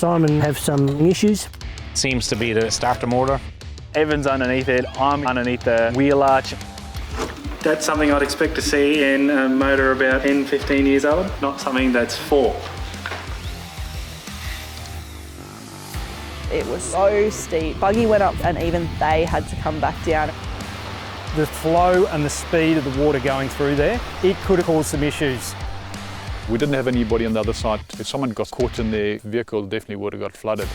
Simon have some issues. Seems to be the starter motor. Evan's underneath it, I'm underneath the wheel arch. That's something I'd expect to see in a motor about 10, 15 years old, not something that's 4. It was so steep. Buggy went up and even they had to come back down. The flow and the speed of the water going through there, it could have caused some issues. We didn't have anybody on the other side. If someone got caught in their vehicle, definitely would have got flooded.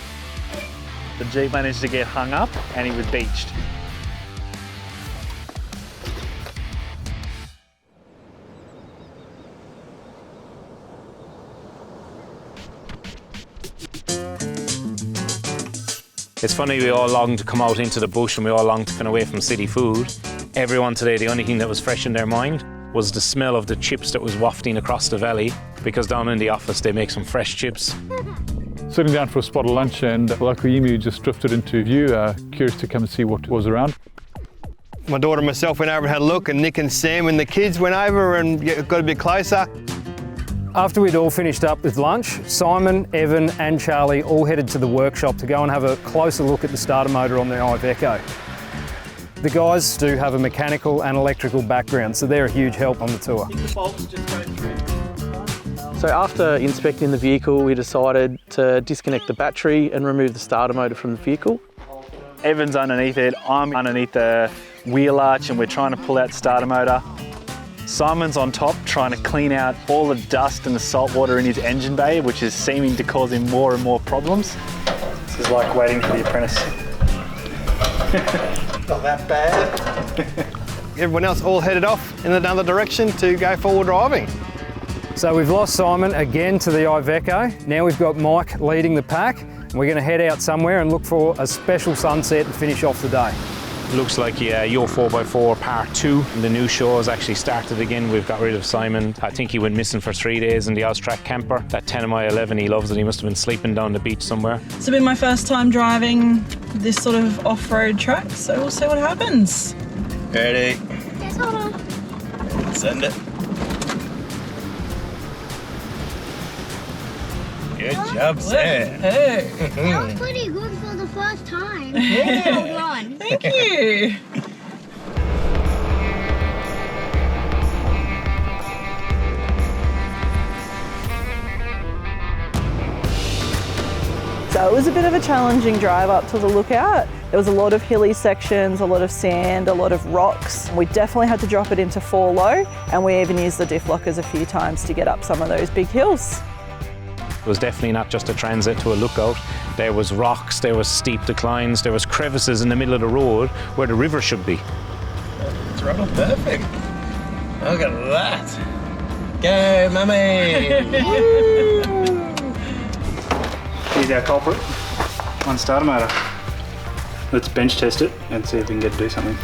The Jeep managed to get hung up and he was beached. It's funny, we all long to come out into the bush and we all long to come away from city food. Everyone today, the only thing that was fresh in their mind was the smell of the chips that was wafting across the valley, because down in the office they make some fresh chips. Sitting down for a spot of lunch and a local emu just drifted into view, curious to come and see what was around. My daughter and myself went over and had a look, and Nick and Sam and the kids went over and got a bit closer. After we'd all finished up with lunch, Simon, Evan and Charlie all headed to the workshop to go and have a closer look at the starter motor on the IVECO. The guys do have a mechanical and electrical background, so they're a huge help on the tour. So after inspecting the vehicle, we decided to disconnect the battery and remove the starter motor from the vehicle. Evan's underneath it, I'm underneath the wheel arch and we're trying to pull out the starter motor. Simon's on top trying to clean out all the dust and the salt water in his engine bay, which is seeming to cause him more and more problems. This is like waiting for the apprentice. Not that bad. Everyone else all headed off in another direction to go forward driving. So we've lost Simon again to the IVECO. Now we've got Mike leading the pack. We're going to head out somewhere and look for a special sunset to finish off the day. Looks like YOUR4X4 Part 2. The new show has actually started again. We've got rid of Simon. I think he went missing for 3 days in the Austrack camper. That 10mi11, he loves it. He must have been sleeping down the beach somewhere. It's been my first time driving this sort of off-road track, so we'll see what happens. Ready? Yes, hold on. Send it. Good job, Sam. Hey. That was pretty good for the first time. Yeah. Well done. Thank you. So it was a bit of a challenging drive up to the lookout. There was a lot of hilly sections, a lot of sand, a lot of rocks. We definitely had to drop it into 4 low, and we even used the diff lockers a few times to get up some of those big hills. It was definitely not just a transit to a lookout. There was rocks, there was steep declines, there was crevices in the middle of the road where the river should be. It's right on perfect. Look at that. Go, mummy. Here's our culprit, one starter motor. Let's bench test it and see if we can get it to do something.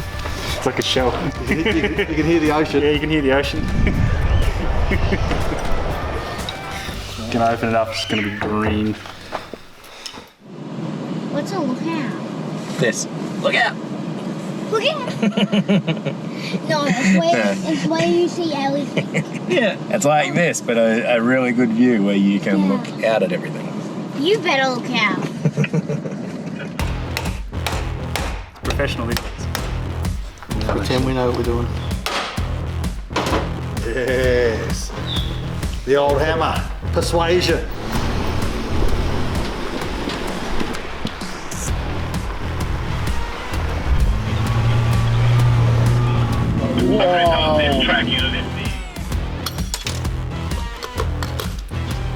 It's like a shell. You can hear the ocean. Yeah, you can hear the ocean. Can I open it up? It's going to be green. What's a lookout? This. Look out. Look out! No, it's where you see everything. Yeah. It's like this, but a really good view where you can look out at everything. You better look out. Professional idiots. Pretend we know what we're doing. Yes. The old hammer. Persuasion.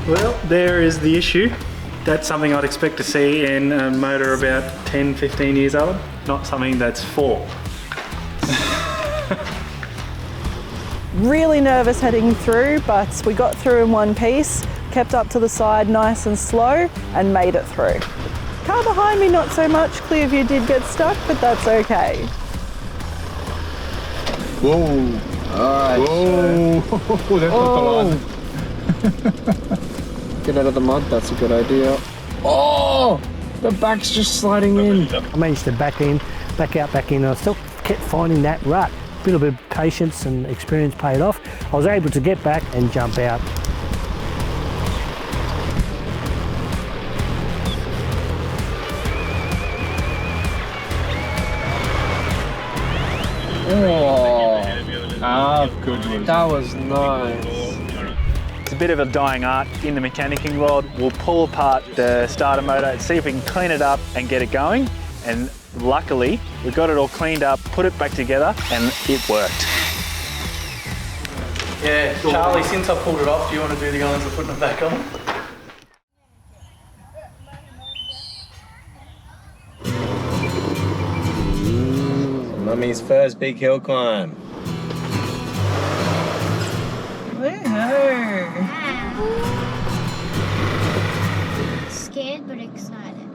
Well, there is the issue. That's something I'd expect to see in a motor about 10, 15 years old, not something that's 4. Really nervous heading through, but we got through in one piece, kept up to the side nice and slow, and made it through. Car behind me, not so much. Clearview did get stuck, but that's okay. Whoa. Alright. Whoa. That's not the line. Get out of the mud, that's a good idea. Oh, the back's just sliding in. I managed to back out, and I still kept finding that rut. A little bit of patience and experience paid off. I was able to get back and jump out. good. That was nice. It's a bit of a dying art in the mechanicking world. We'll pull apart the starter motor and see if we can clean it up and get it going. And luckily, we got it all cleaned up, put it back together, and it worked. Yeah, Charlie, since I pulled it off, do you want to do the honours of putting it back on? Mummy's first big hill climb. Woohoo! Scared but excited.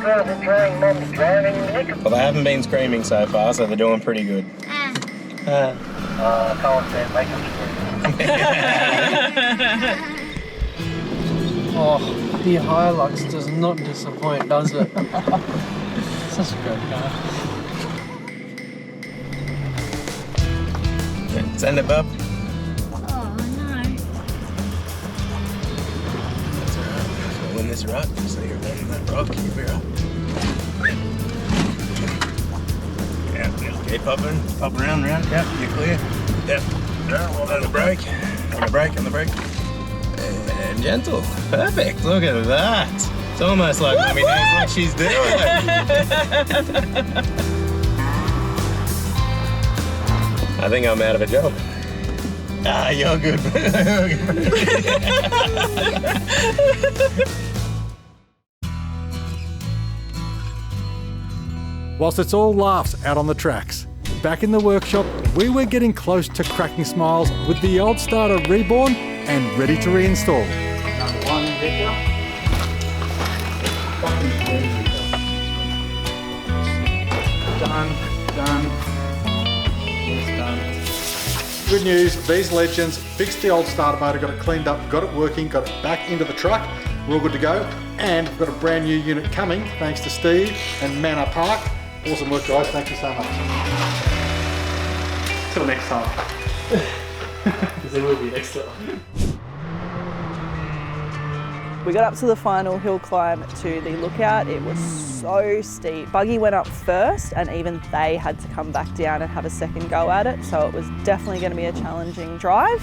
Well, they haven't been screaming so far, so they're doing pretty good. Oh, the Hilux does not disappoint, does it? Such a great car. Send it, bub. Oh no. That's alright. So win this rock, so you're letting that rock keep her up. Yeah, okay, pop around, yep, you're clear. Yep, on the brake, on the brake. And gentle, perfect, look at that. It's almost like Mummy knows what she's doing. I think I'm out of a job. Ah, you're good. Whilst it's all laughs out on the tracks, back in the workshop, we were getting close to cracking smiles with the old starter reborn and ready to reinstall. Number 1, Victor. Done. It's done. Good news, these legends fixed the old starter motor, got it cleaned up, got it working, got it back into the truck. We're all good to go, and we've got a brand new unit coming thanks to Steve and Manar Park. Awesome work, guys, thank you so much. Till next time. Because there will be next time. We got up to the final hill climb to the lookout. It was so steep. Buggy went up first and even they had to come back down and have a second go at it. So it was definitely going to be a challenging drive.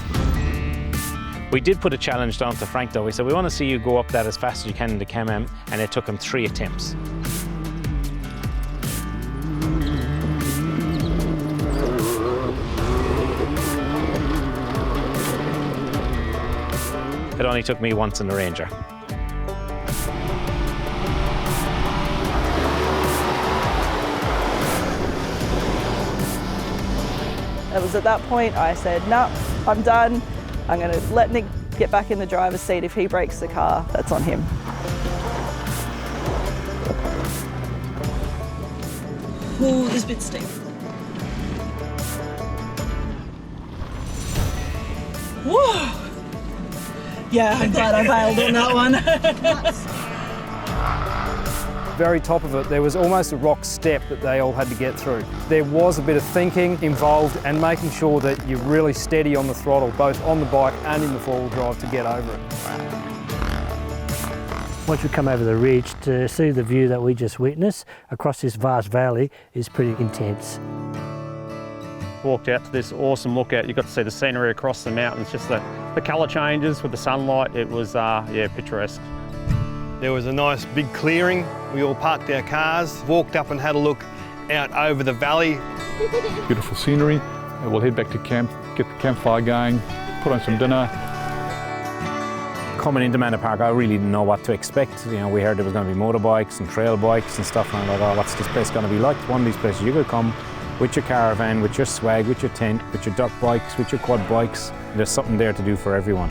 We did put a challenge down to Frank though. We said, we want to see you go up that as fast as you can in the Cam-Am, and it took him 3 attempts. It only took me once in the Ranger. It was at that point I said, no, I'm done. I'm going to let Nick get back in the driver's seat. If he breaks the car, that's on him. Ooh, this bit's steep. Whoa! Yeah, I'm glad I bailed on that one. Very top of it, there was almost a rock step that they all had to get through. There was a bit of thinking involved and making sure that you're really steady on the throttle, both on the bike and in the four-wheel drive to get over it. Once we come over the ridge, to see the view that we just witnessed across this vast valley is pretty intense. Walked out to this awesome lookout. You got to see the scenery across the mountains, just the colour changes with the sunlight. It was, yeah, picturesque. There was a nice big clearing. We all parked our cars, walked up and had a look out over the valley. Beautiful scenery. We'll head back to camp, get the campfire going, put on some dinner. Coming into Manar Park, I really didn't know what to expect. You know, we heard there was going to be motorbikes and trail bikes and stuff, and I thought, oh, what's this place going to be like? One of these places you could come with your caravan, with your swag, with your tent, with your dirt bikes, with your quad bikes. There's something there to do for everyone.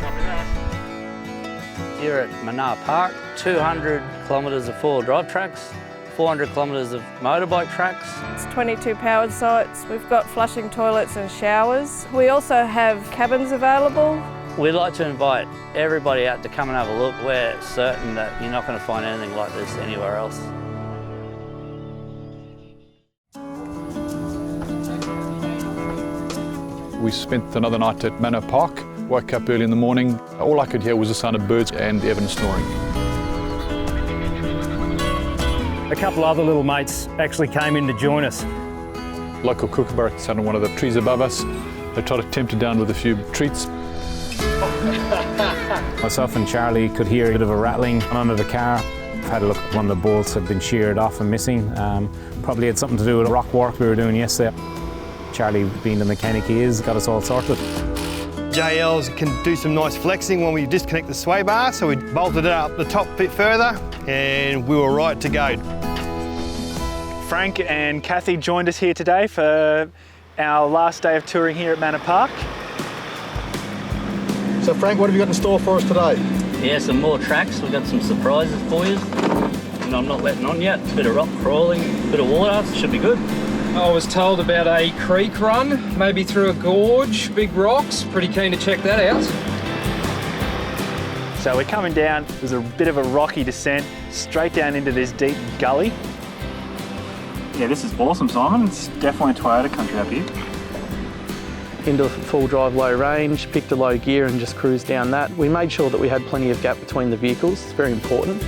Here at Manar Park, 200 kilometres of four-wheel drive tracks, 400 kilometres of motorbike tracks. It's 22 powered sites. We've got flushing toilets and showers. We also have cabins available. We'd like to invite everybody out to come and have a look. We're certain that you're not going to find anything like this anywhere else. We spent another night at Manar Park. Woke up early in the morning. All I could hear was the sound of birds and Evan snoring. A couple other little mates actually came in to join us. Local kookaburra sat on one of the trees above us. They tried to tempt it down with a few treats. Myself and Charlie could hear a bit of a rattling under the car. Had a look at one of the bolts had been sheared off and missing. Probably had something to do with the rock work we were doing yesterday. Charlie, being the mechanic he is, got us all sorted. JLs can do some nice flexing when we disconnect the sway bar, so we bolted it up the top a bit further and we were right to go. Frank and Kathy joined us here today for our last day of touring here at Manar Park. So Frank, what have you got in store for us today? Yeah, some more tracks. We've got some surprises for you. And I'm not letting on yet. A bit of rock crawling, a bit of water, should be good. I was told about a creek run, maybe through a gorge, big rocks. Pretty keen to check that out. So we're coming down, there's a bit of a rocky descent, straight down into this deep gully. Yeah, this is awesome, Simon. It's definitely Toyota country up here. Into full drive low range, picked a low gear and just cruised down that. We made sure that we had plenty of gap between the vehicles. It's very important.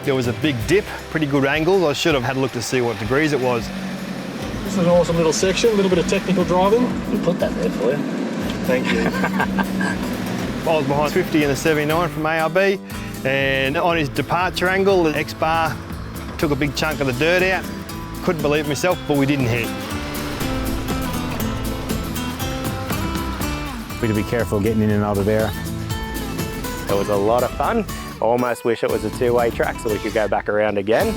There was a big dip, pretty good angles. I should have had a look to see what degrees it was. This is an awesome little section, a little bit of technical driving. We'll put that there for you. Thank you. I was behind 50 in the 79 from ARB, and on his departure angle, the X-bar took a big chunk of the dirt out. Couldn't believe it myself, but we didn't hit. We had to be careful getting in and out of there. It was a lot of fun. I almost wish it was a two-way track so we could go back around again.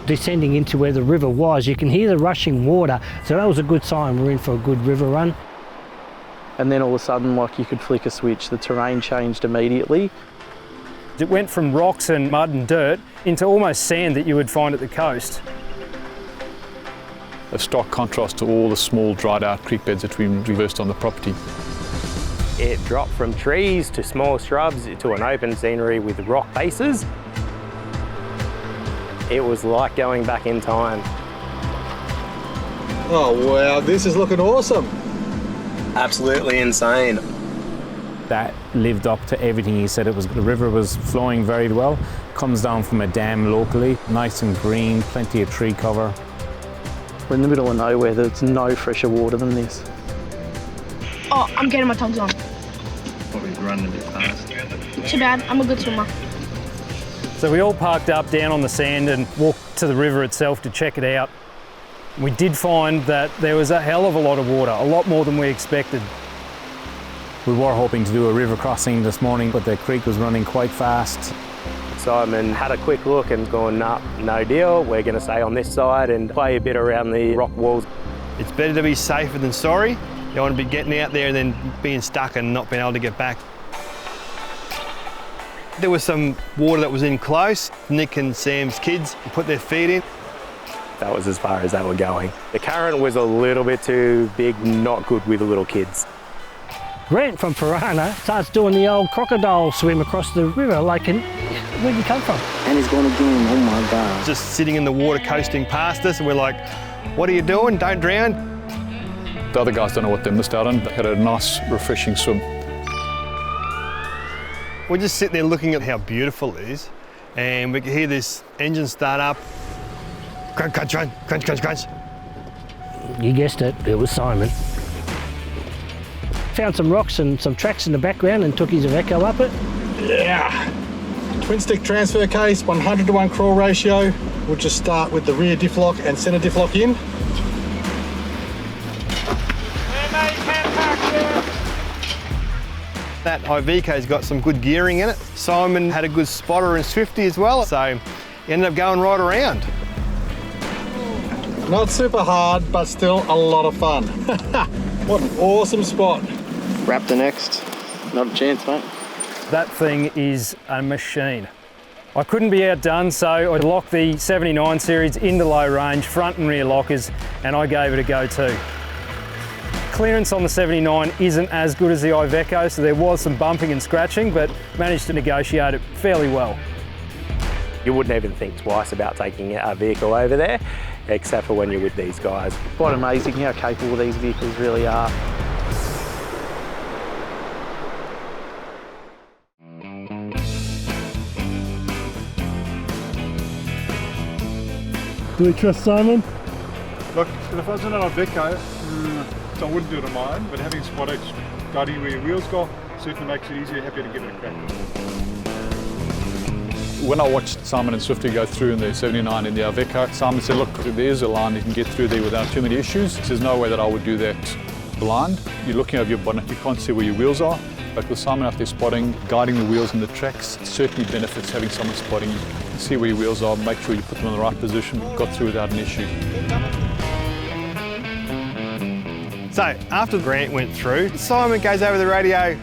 Descending into where the river was, you can hear the rushing water, so that was a good sign. We're in for a good river run. And then all of a sudden, like you could flick a switch, the terrain changed immediately. It went from rocks and mud and dirt into almost sand that you would find at the coast. A stark contrast to all the small dried out creek beds that we reversed on the property. It dropped from trees to small shrubs to an open scenery with rock bases. It was like going back in time. Oh wow, this is looking awesome. Absolutely insane. That lived up to everything he said it was. The river was flowing very well. Comes down from a dam locally, nice and green, plenty of tree cover. We're in the middle of nowhere, there's no fresher water than this. Oh, I'm getting my tugs on. Probably running a bit fast. Too bad, I'm a good swimmer. So we all parked up down on the sand and walked to the river itself to check it out. We did find that there was a hell of a lot of water, a lot more than we expected. We were hoping to do a river crossing this morning, but the creek was running quite fast. Simon had a quick look and gone, nah, no deal. We're going to stay on this side and play a bit around the rock walls. It's better to be safer than sorry. You don't want to be getting out there and then being stuck and not being able to get back. There was some water that was in close. Nick and Sam's kids put their feet in. That was as far as they were going. The current was a little bit too big, not good with the little kids. Grant from Piranha starts doing the old crocodile swim across the river like, where'd you come from? And he's gone again, oh my God. Just sitting in the water coasting past us and we're like, what are you doing? Don't drown. The other guys don't know what they missed out on. They had a nice, refreshing swim. We're just sitting there looking at how beautiful it is, and we could hear this engine start up. Crunch, crunch, crunch, crunch, crunch, crunch. You guessed it, it was Simon. Found some rocks and some tracks in the background and took his IVECO up it. Yeah. Twin stick transfer case, 100:1 crawl ratio. We'll just start with the rear diff lock and centre diff lock in. That IVECO's got some good gearing in it. Simon had a good spotter and Swifty as well, so he ended up going right around. Not super hard, but still a lot of fun. What an awesome spot. Raptor next. Not a chance, mate. That thing is a machine. I couldn't be outdone, so I locked the 79 series into low range, front and rear lockers, and I gave it a go too. Clearance on the 79 isn't as good as the IVECO, so there was some bumping and scratching, but managed to negotiate it fairly well. You wouldn't even think twice about taking a vehicle over there, except for when you're with these guys. Quite amazing how capable these vehicles really are. Do we trust Simon? Look, if I was in an IVECO, I wouldn't do it on my own, but having Spot X guiding where your wheels go certainly makes it easier. Happy to give it a crack. When I watched Simon and Swifty go through in the 79 in the IVECO, Simon said, look, there's a line you can get through there without too many issues. There's no way that I would do that blind. You're looking over your bonnet, you can't see where your wheels are. But with Simon out there spotting, guiding the wheels in the tracks, it certainly benefits having someone spotting. You can see where your wheels are, make sure you put them in the right position, got through without an issue. So after Grant went through, Simon goes over the radio,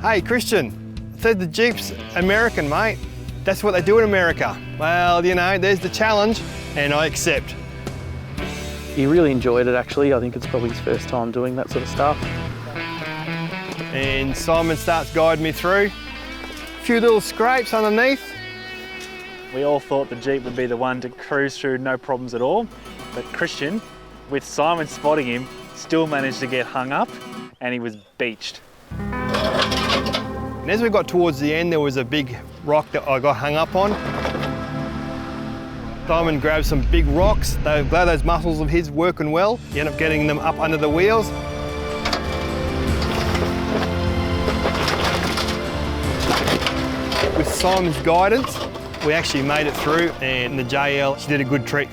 hey Christian, I said the Jeep's American, mate. That's what they do in America. Well, you know, there's the challenge, and I accept. He really enjoyed it actually. I think it's probably his first time doing that sort of stuff. And Simon starts guiding me through. A few little scrapes underneath. We all thought the Jeep would be the one to cruise through no problems at all, but Christian, with Simon spotting him, still managed to get hung up and he was beached. And as we got towards the end, there was a big rock that I got hung up on. Simon grabbed some big rocks. Glad those muscles of his working well. He ended up getting them up under the wheels. With Simon's guidance, we actually made it through, and the JL, she did a good trick.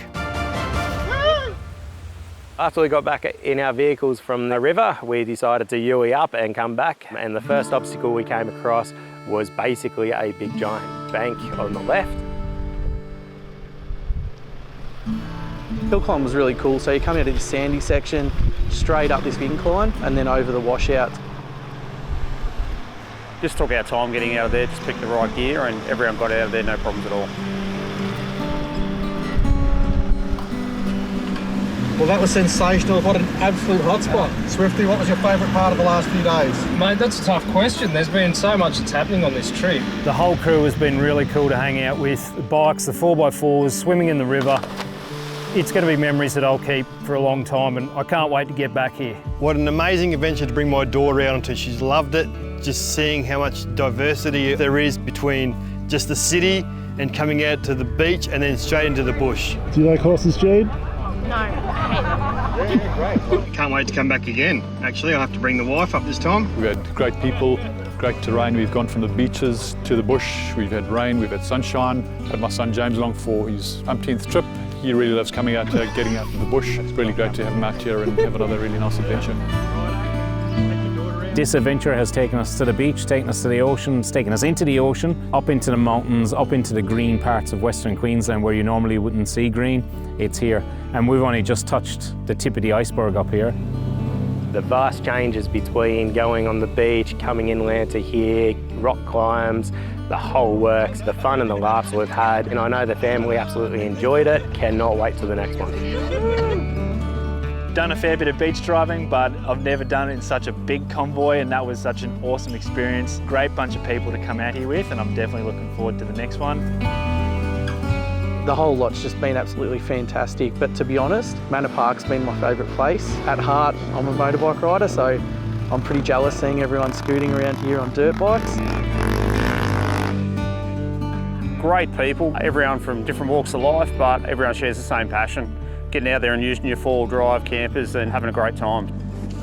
After we got back in our vehicles from the river, we decided to UE up and come back. And the first obstacle we came across was basically a big giant bank on the left. Hill climb was really cool. So you come out of this sandy section, straight up this incline, and then over the washout. Just took our time getting out of there, just picked the right gear, and everyone got out of there, no problems at all. Well, that was sensational. What an absolute hotspot. Swifty, what was your favourite part of the last few days? Mate, that's a tough question. There's been so much that's happening on this trip. The whole crew has been really cool to hang out with. The bikes, the 4x4s, swimming in the river. It's going to be memories that I'll keep for a long time, and I can't wait to get back here. What an amazing adventure to bring my daughter out onto. She's loved it. Just seeing how much diversity there is between just the city and coming out to the beach and then straight into the bush. Do you like horses, Jade? No, Great. Can't wait to come back again. Actually, I'll have to bring the wife up this time. We've had great people, great terrain. We've gone from the beaches to the bush. We've had rain, we've had sunshine. Had my son James along for his umpteenth trip. He really loves coming out, getting out to the bush. It's really great to have him out here and have another really nice adventure. This adventure has taken us to the beach, taken us to the ocean, it's taken us into the ocean, up into the mountains, up into the green parts of Western Queensland where you normally wouldn't see green. It's here. And we've only just touched the tip of the iceberg up here. The vast changes between going on the beach, coming inland to here, rock climbs, the whole works, the fun and the laughs we've had. And I know the family absolutely enjoyed it. Cannot wait till the next one. Done a fair bit of beach driving, but I've never done it in such a big convoy, and that was such an awesome experience. Great bunch of people to come out here with, and I'm definitely looking forward to the next one. The whole lot's just been absolutely fantastic, but to be honest, Manar Park's been my favourite place. At heart, I'm a motorbike rider, so I'm pretty jealous seeing everyone scooting around here on dirt bikes. Great people, everyone from different walks of life, but everyone shares the same passion. Getting out there and using your four-wheel drive campers and having a great time.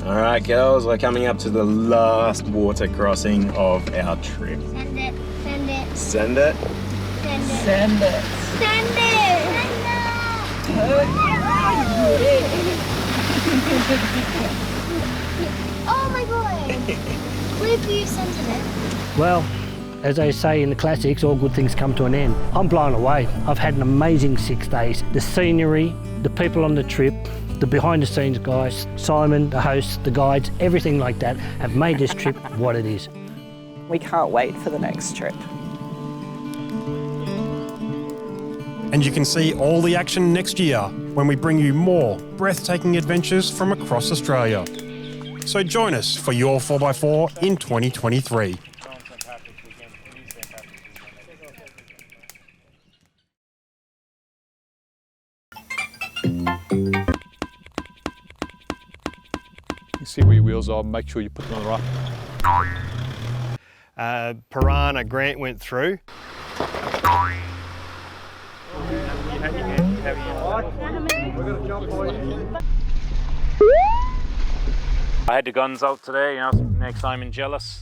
All right, girls, we're coming up to the last water crossing of our trip. Send it. Send it. Send it. Send it. Send it. Send it. Oh my god. Clip, you sent it. Well, as they say in the classics, all good things come to an end. I'm blown away. I've had an amazing 6 days. The scenery, the people on the trip, the behind the scenes guys, Simon, the host, the guides, everything like that have made this trip what it is. We can't wait for the next trip. And you can see all the action next year when we bring you more breathtaking adventures from across Australia. So join us for your 4x4 in 2023. You see where your wheels are, make sure you put them on the right. Piranha Grant went through. You have I had the guns out today, you know, make Simon jealous.